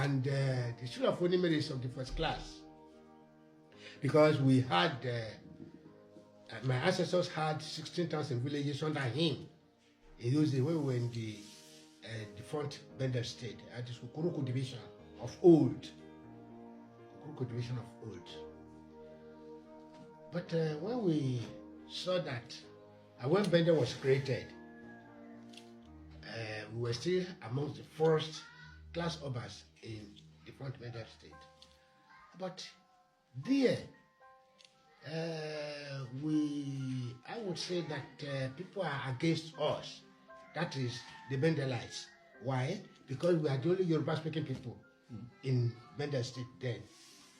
And the school of Onime is of the first class because we had, my ancestors had 16,000 villages under him. He used it when we were in the defunct Bender state, at the Kukuruku division of old. Kukuruku division of old. But when we saw that, when Bender was created, we were still amongst the first class obas in the front Bender state. But there, I would say that people are against us. That is the Bendelites. Why? Because we are the only Yoruba-speaking people in Bender state then,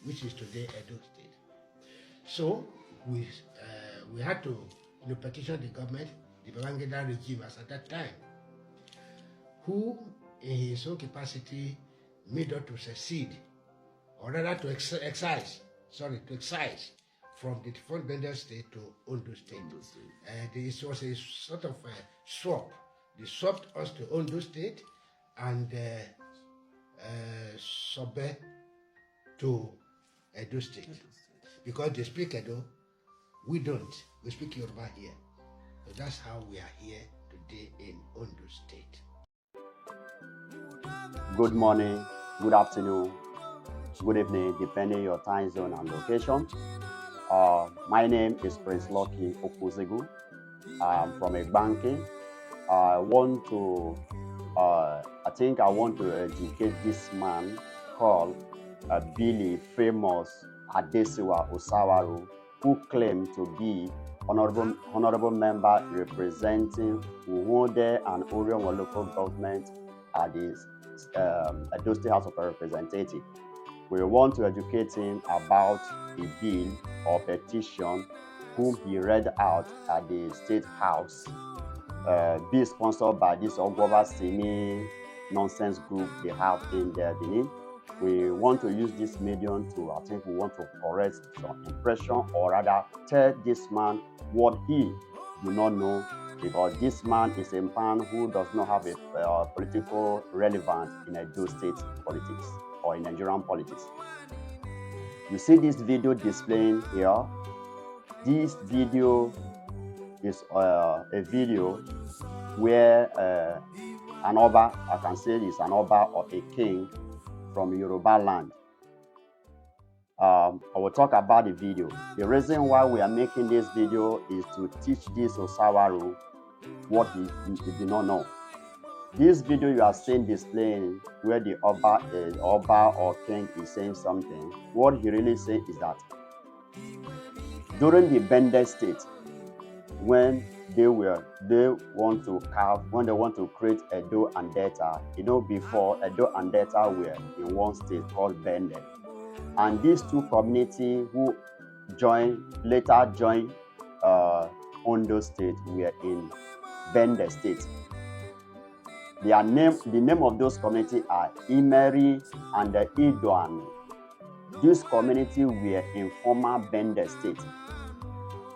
which is today Edo state. So we had to petition the government, the Babangida regime as at that time, who in his own capacity made us to secede, or rather to excise from the defunct Bender state to Ondo state. This was a sort of a swap. They swapped us to Ondo state and Sobe to Edo state. Because they speak Edo, we don't. We speak Yoruba here. So that's how we are here today in Ondo state. Good morning, good afternoon, good evening, depending your time zone and location. My name is Prince Lucky Okuzegu. I'm from Ndi-Igbanke. I want to educate this man called Billy Famous Adesiwa Osawaru, who claimed to be honorable member representing Uwode and Orion local government at the Edo State House of Representatives. We want to educate him about a bill or petition whom he read out at the State House. Bill sponsored by this Ogova Sini nonsense group they have in their Benin. We want to use this medium to, we want to correct some impression, or rather tell this man what he do not know, because this man is a man who does not have a political relevance in Edo State politics or in Nigerian politics. You see this video displaying here. This video is a video where an Oba, I can say is an Oba or a king from Yoruba land. I will talk about the video. The reason why we are making this video is to teach this Osawaru what he did not know. This video you are seeing displaying where the Oba or king is saying something, what he really says is that during the Bender state, when they want to create Edo and Delta, before Edo and Delta were in one state called Bender. And these two communities who later joined Ondo state were in Bender state. The name of those communities are Imeri and Idoan. These communities were in former Bender state.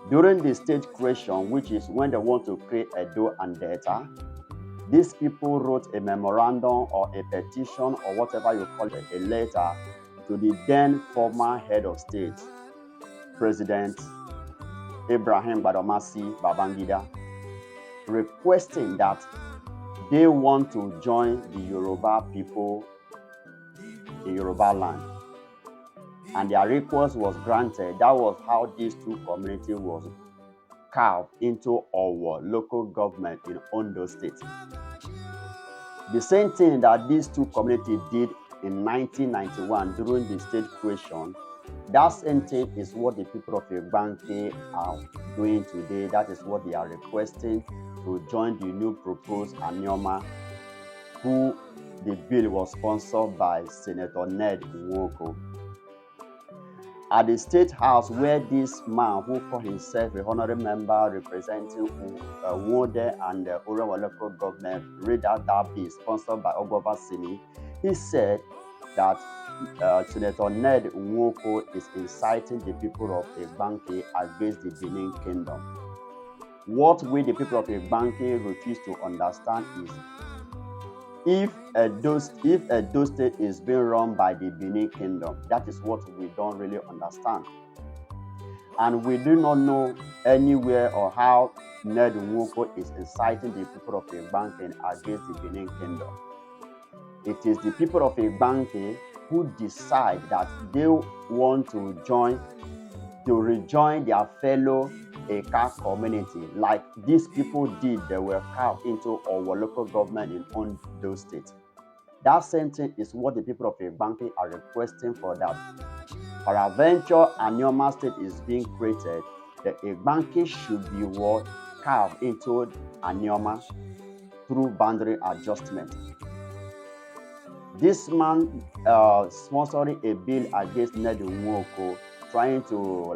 During the state creation, which is when they want to create Edo and Delta, these people wrote a memorandum or a petition or whatever you call it, a letter to the then former head of state, President Ibrahim Badamasi Babangida, requesting that they want to join the Yoruba people in Yoruba land. And their request was granted. That was how these two communities was carved into our local government in Ondo State. The same thing that these two communities did in 1991 during the state creation, that same thing is what the people of Ndi-Igbanke are doing today. That is what they are requesting to join the new proposed ANIOMA, who the bill was sponsored by Senator Ndi-Igbanke. At the State House, where this man who called himself a honorary member representing Uwode and the Orion local government read out that bill sponsored by Ogova Sini, he said that Senator Ndi-Igbanke is inciting the people of Ndi-Igbanke against the Benin Kingdom. What we, the people of Ndi-Igbanke, refuse to understand is if Edo State is being run by the Benin Kingdom, that is what we don't really understand. And we do not know anywhere or how Ndi-Igbanke is inciting the people of Igbanke against the Benin Kingdom. It is the people of Igbanke who decide that they want to rejoin their fellow Eka community, like these people did. They were carved into our local government in Ondo State. That same thing is what the people of Igbanke are requesting for, that peradventure ANIOMA State is being created, the Igbanke should be carved into ANIOMA through boundary adjustment. This man sponsoring a bill against Ndi-Igbanke, trying to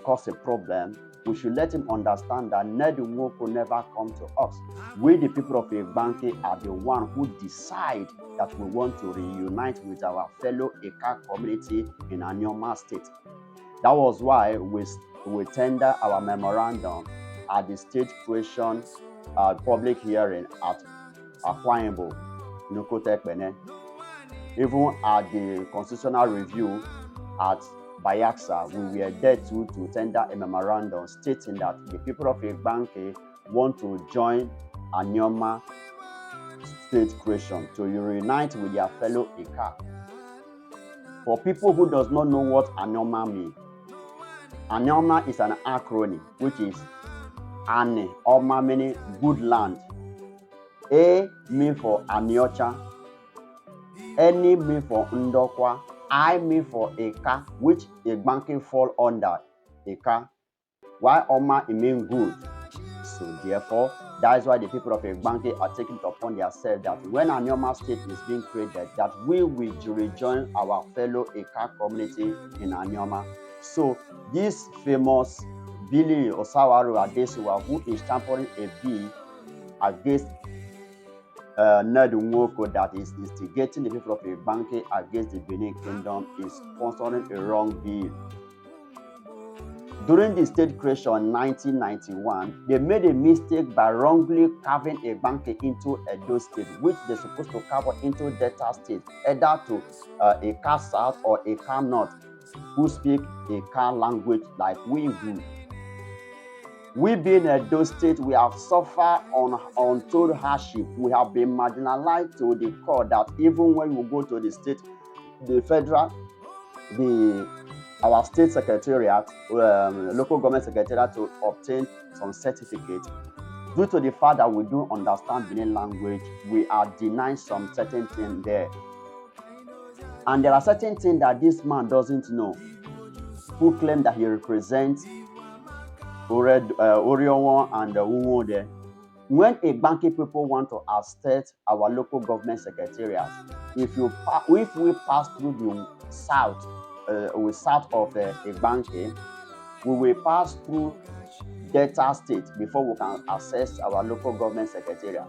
cause a problem. We should let him understand that Ndi-Igbanke never come to us. We, the people of Igbanke, are the one who decide that we want to reunite with our fellow Eka community in ANIOMA State. That was why we tender our memorandum at the state creation public hearing at Akwa Ibom, Nukotekbene. Even at the constitutional review at Bayelsa, we were there to tender a memorandum stating that the people of Igbanke want to join ANIOMA state creation to reunite with their fellow Eka. For people who does not know what ANIOMA means, ANIOMA is an acronym which is ANI, OMA meaning good land. A mean for Aniocha, N mean for Ndokwa, I mean for Eka, which Igbanke fall under Eka, while Oma it mean good. So therefore, that is why the people of Igbanke are taking it upon themselves that when ANIOMA State is being created, that we will rejoin our fellow Eka community in ANIOMA. So this famous Billy Osawaru Adesuwa, who is championing a bill against Ndi-Igbanke, that is instigating the people of Igbanke against the Benin Kingdom, is sponsoring a wrong bill. During the state creation in 1991, they made a mistake by wrongly carving Igbanke into Edo State, which they're supposed to carve into Delta State, either to Eka South or Eka North, who speak Eka language like we do. We being Edo State, we have suffered untold hardship. We have been marginalized to the core that even when we go to the state, the federal, our state secretariat, local government secretariat to obtain some certificate, due to the fact that we don't understand Benin language, we are denied some certain things there. And there are certain things that this man doesn't know, who claim that he represents Orionwa and Uwode. When Igbanke people want to access our local government secretariat, if we pass through the south of Igbanke, we will pass through Delta State before we can access our local government secretariat.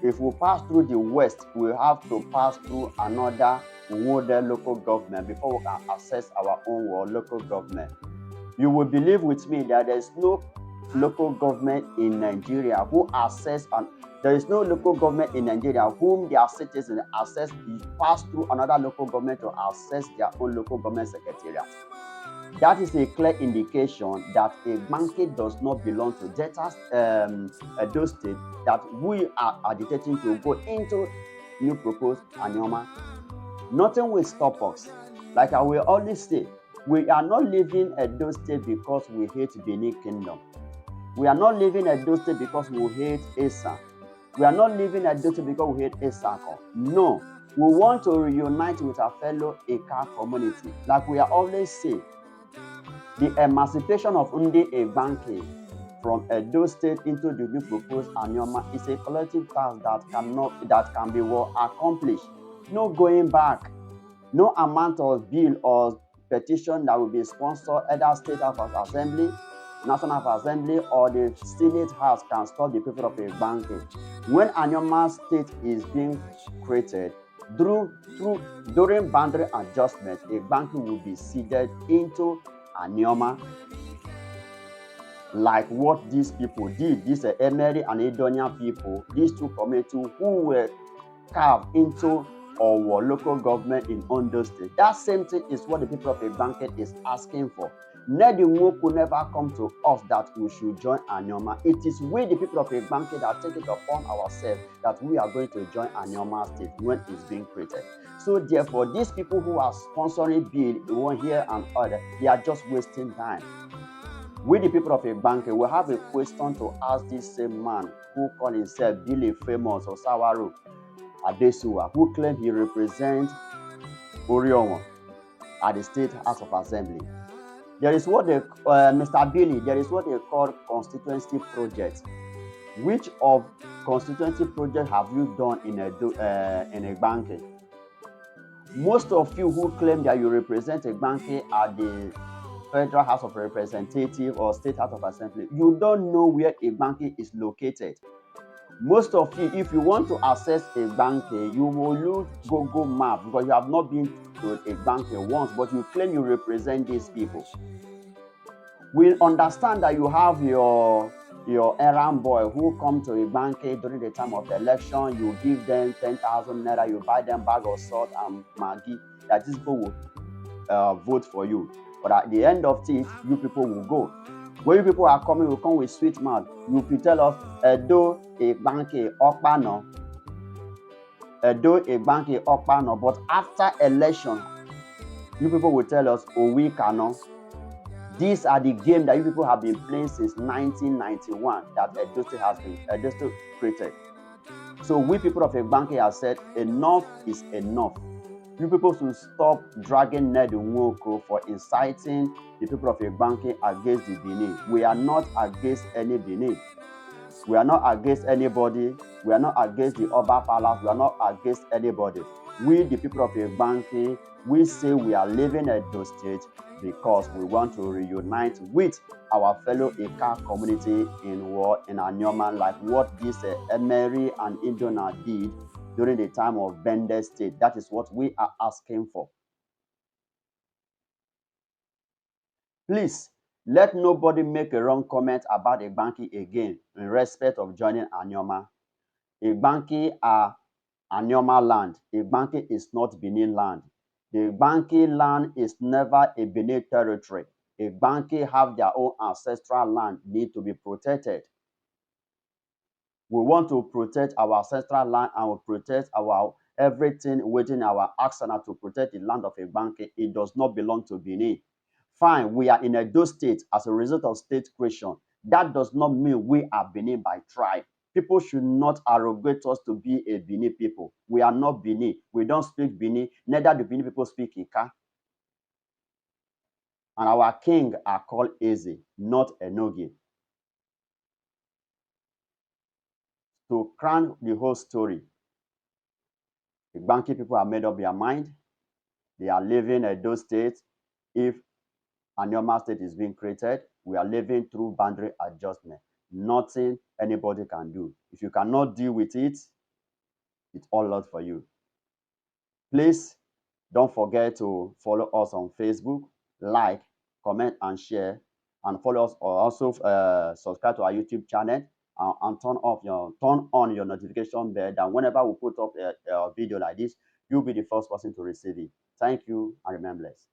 If we pass through the west, we have to pass through another Uwode local government before we can access our own local government. You will believe with me that there is no local government in Nigeria who access, and there is no local government in Nigeria whom their citizens pass through another local government to access their own local government secretariat. That is a clear indication that Igbanke does not belong to Delta Edo State, that we are agitating to go into new proposed ANIOMA. Nothing will stop us. Like I will always say, we are not leaving Edo State because we hate Benin Kingdom. We are not leaving Edo State because we hate Esa. We are not leaving Edo State because we hate Esako. No, we want to reunite with our fellow Eka community. Like we are always say, the emancipation of Ndi-Igbanke from Edo State into the new proposed ANIOMA is a collective task that can be well accomplished. No going back. No amount of bill or petition that will be sponsored either State House of Assembly, National House of Assembly, or the Senate House can stop the people of Igbanke. When ANIOMA State is being created, during boundary adjustment, Igbanke will be seeded into ANIOMA. like what these people did, these Emery and Edonia people, these two communities who were carved into our local government in Ondo State. That same thing is what the people of Igbanke is asking for. Nedi Nwoko never come to us that we should join ANIOMA. It is we, the people of Igbanke, that take it upon ourselves that we are going to join ANIOMA State when it's being created. So therefore, these people who are sponsoring bill, one here and other, they are just wasting time. We, the people of Igbanke, will have a question to ask this same man who called himself Billy Famous or Sawaru Adesua, who claimed he represents Orionwa at the State House of Assembly. There is what they, Mr. Billy, there is what they call constituency projects. Which of constituency projects have you done in Igbanke? Most of you who claim that you represent Igbanke at the Federal House of Representatives or State House of Assembly, you don't know where Igbanke is located. Most of you, if you want to access Igbanke, you will use Google Map because you have not been to Igbanke once, but you claim you represent these people. We understand that you have your errand boy who come to Igbanke during the time of the election. You give them 10,000 naira, you buy them bag of salt and Maggi, that these people will vote for you. But at the end of it, you people will go. When you people are coming, will come with sweet mouth. You will tell us, Edo, Igbanke, Okpano. Edo, Igbanke, Okpano. But after election, you people will tell us, Owi Kano. These are the games that you people have been playing since 1991 that Edo State has been created. So we people of Igbanke have said, enough is enough. You people should stop dragging Ndi Nwoko for inciting the people of Igbanke against the Benin. We are not against any Benin. We are not against anybody. We are not against the Oba Palace. We are not against anybody. We, the people of Igbanke, we say we are leaving Edo State because we want to reunite with our fellow Ika community in ANIOMA, like what this Emery and Indona did during the time of Bende State. That is what we are asking for. Please, let nobody make a wrong comment about Igbanke again in respect of joining ANIOMA. Igbanke are ANIOMA land. Igbanke is not Benin land. The Igbanke land is never a Benin territory. Igbanke have their own ancestral land, need to be protected. We want to protect our ancestral land and we protect our everything within our arsenal to protect the land of Igbanke. It does not belong to Benin. Fine, we are in Edo State as a result of state creation. That does not mean we are Benin by tribe. People should not arrogate us to be a Benin people. We are not Benin. We don't speak Benin. Neither do Benin people speak Ika. And our king are called Eze, not Enogi. To crown the whole story, the Igbanke people have made up their mind. They are leaving Edo State. If ANIOMA State is being created, we are living through boundary adjustment. Nothing anybody can do. If you cannot deal with it, it's all lost for you. Please don't forget to follow us on Facebook, like, comment, and share, and follow us, or also subscribe to our YouTube channel and turn on your notification bell. That whenever we put up a video like this, you'll be the first person to receive it. Thank you and remember blessed.